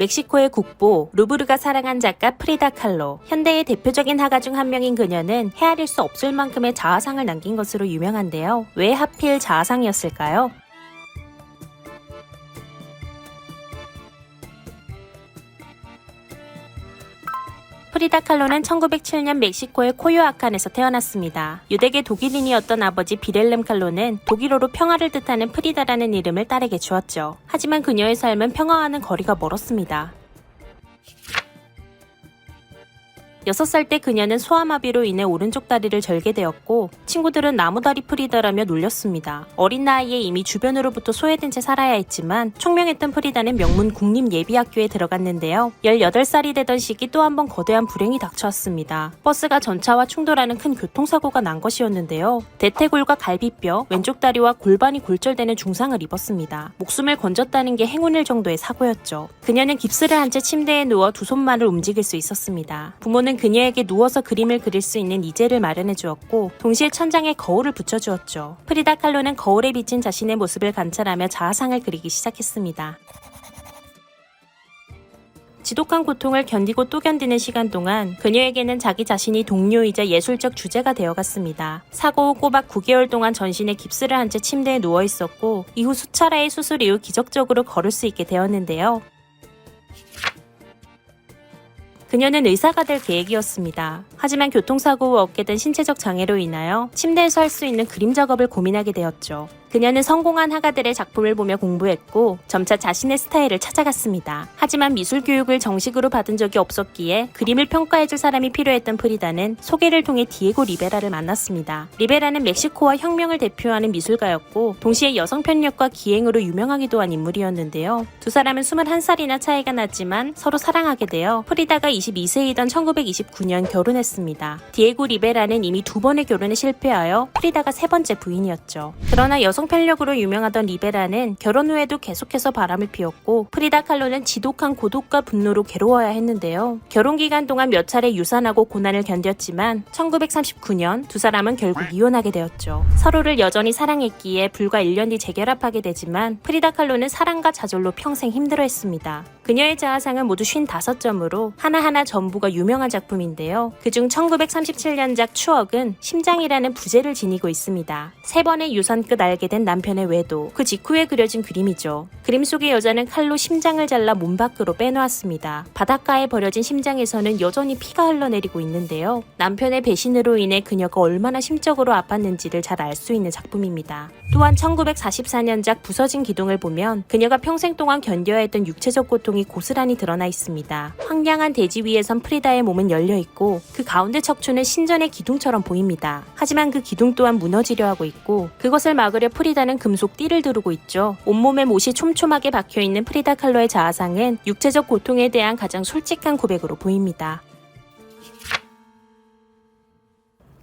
멕시코의 국보 루브르가 사랑한 작가 프리다 칼로. 현대의 대표적인 화가 중 한 명인 그녀는 헤아릴 수 없을 만큼의 자아상을 남긴 것으로 유명한데요. 왜 하필 자아상이었을까요? 프리다 칼로는 1907년 멕시코의 코요아칸에서 태어났습니다. 유대계 독일인이었던 아버지 비렐름 칼로는 독일어로 평화를 뜻하는 프리다라는 이름을 딸에게 주었죠. 하지만 그녀의 삶은 평화와는 거리가 멀었습니다. 6살 때 그녀는 소아마비로 인해 오른쪽 다리를 절게 되었고 친구들은 나무다리 프리다라며 놀렸습니다. 어린 나이에 이미 주변으로부터 소외된 채 살아야 했지만 총명했던 프리다는 명문 국립예비학교에 들어갔는데요. 18살이 되던 시기 또 한 번 거대한 불행이 닥쳐왔습니다. 버스가 전차와 충돌하는 큰 교통사고가 난 것이었는데요. 대퇴골과 갈비뼈, 왼쪽 다리와 골반이 골절되는 중상을 입었습니다. 목숨을 건졌다는 게 행운일 정도의 사고였죠. 그녀는 깁스를 한 채 침대에 누워 두 손만을 움직일 수 있었습니다. 부모는 그녀에게 누워서 그림을 그릴 수 있는 이젤을 마련해 주었고 동시에 천장에 거울을 붙여주었죠. 프리다 칼로는 거울에 비친 자신의 모습을 관찰하며 자아상을 그리기 시작했습니다. 지독한 고통을 견디고 또 견디는 시간 동안 그녀에게는 자기 자신이 동료이자 예술적 주제가 되어갔습니다. 사고 후 꼬박 9개월 동안 전신에 깁스를 한 채 침대에 누워 있었고 이후 수차례의 수술 이후 기적적으로 걸을 수 있게 되었는데요. 그녀는 의사가 될 계획이었습니다. 하지만 교통사고 후 얻게 된 신체적 장애로 인하여 침대에서 할 수 있는 그림 작업을 고민하게 되었죠. 그녀는 성공한 화가들의 작품을 보며 공부했고 점차 자신의 스타일을 찾아갔습니다. 하지만 미술 교육을 정식으로 받은 적이 없었기에 그림을 평가해줄 사람이 필요했던 프리다는 소개를 통해 디에고 리베라를 만났습니다. 리베라는 멕시코와 혁명을 대표하는 미술가였고 동시에 여성 편력과 기행으로 유명하기도 한 인물이었는데요. 두 사람은 21살이나 차이가 났지만 서로 사랑하게 되어 프리다가 22세이던 1929년 결혼했습니다. 디에고 리베라는 이미 2번의 결혼에 실패하여 프리다가 3번째 부인이었죠. 그러나 여성 편력으로 유명하던 리베라는 결혼 후에도 계속해서 바람을 피웠고 프리다 칼로는 지독한 고독과 분노로 괴로워야 했는데요. 결혼 기간 동안 몇 차례 유산하고 고난을 견뎠지만 1939년 두 사람은 결국 이혼하게 되었죠. 서로를 여전히 사랑했기에 불과 1년 뒤 재결합하게 되지만 프리다 칼로는 사랑과 좌절로 평생 힘들어했습니다. 그녀의 자아상은 모두 55점으로 하나하나 전부가 유명한 작품인데요. 그중 1937년작 추억은 심장이라는 부제를 지니고 있습니다. 3번의 유선 끝 알게 된 남편의 외도, 그 직후에 그려진 그림이죠. 그림 속의 여자는 칼로 심장을 잘라 몸 밖으로 빼놓았습니다. 바닷가에 버려진 심장에서는 여전히 피가 흘러내리고 있는데요. 남편의 배신으로 인해 그녀가 얼마나 심적으로 아팠는지를 잘 알 수 있는 작품입니다. 또한 1944년작 부서진 기둥을 보면 그녀가 평생 동안 견뎌야 했던 육체적 고통이 고스란히 드러나 있습니다. 황량한 대지 위에선 프리다의 몸은 열려있고 그 가운데 척추는 신전의 기둥처럼 보입니다. 하지만 그 기둥 또한 무너지려 하고 있고 그것을 막으려 프리다는 금속 띠를 두르고 있죠. 온몸에 못이 촘촘하게 박혀있는 프리다 칼로의 자아상은 육체적 고통에 대한 가장 솔직한 고백으로 보입니다.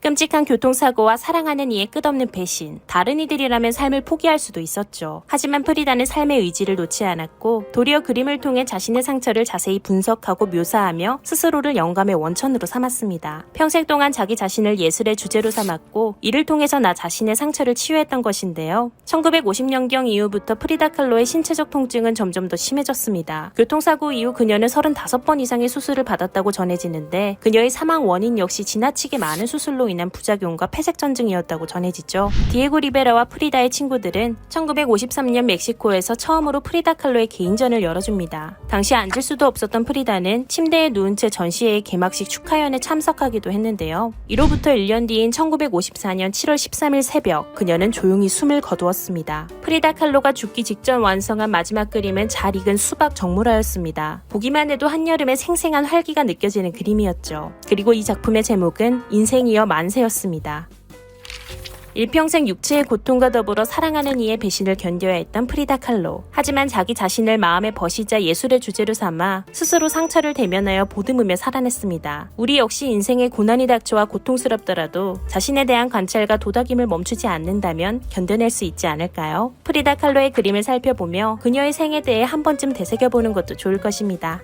끔찍한 교통사고와 사랑하는 이의 끝없는 배신, 다른 이들이라면 삶을 포기할 수도 있었죠. 하지만 프리다는 삶의 의지를 놓지 않았고 도리어 그림을 통해 자신의 상처를 자세히 분석하고 묘사하며 스스로를 영감의 원천으로 삼았습니다. 평생 동안 자기 자신을 예술의 주제로 삼았고 이를 통해서 나 자신의 상처를 치유했던 것인데요. 1950년경 이후부터 프리다 칼로의 신체적 통증은 점점 더 심해졌습니다. 교통사고 이후 그녀는 35번 이상의 수술을 받았다고 전해지는데 그녀의 사망 원인 역시 지나치게 많은 수술로 인한 부작용과 폐색전증이었다고 전해지죠. 디에고 리베라와 프리다의 친구들은 1953년 멕시코에서 처음으로 프리다 칼로의 개인전을 열어줍니다. 당시 앉을 수도 없었던 프리다는 침대에 누운 채 전시회의 개막식 축하연에 참석하기도 했는데요. 이로부터 1년 뒤인 1954년 7월 13일 새벽 그녀는 조용히 숨을 거두었습니다. 프리다 칼로가 죽기 직전 완성한 마지막 그림은 잘 익은 수박 정물화였습니다. 보기만 해도 한여름의 생생한 활기가 느껴지는 그림이었죠. 그리고 이 작품의 제목은 인생이여 만세였습니다. 일평생 육체의 고통과 더불어 사랑하는 이의 배신을 견뎌야 했던 프리다 칼로. 하지만 자기 자신을 마음의 벗이자 예술의 주제로 삼아 스스로 상처를 대면하여 보듬으며 살아냈습니다. 우리 역시 인생에 고난이 닥쳐와 고통스럽더라도 자신에 대한 관찰과 도닥임을 멈추지 않는다면 견뎌낼 수 있지 않을까요? 프리다 칼로의 그림을 살펴보며 그녀의 생에 대해 한 번쯤 되새겨보는 것도 좋을 것입니다.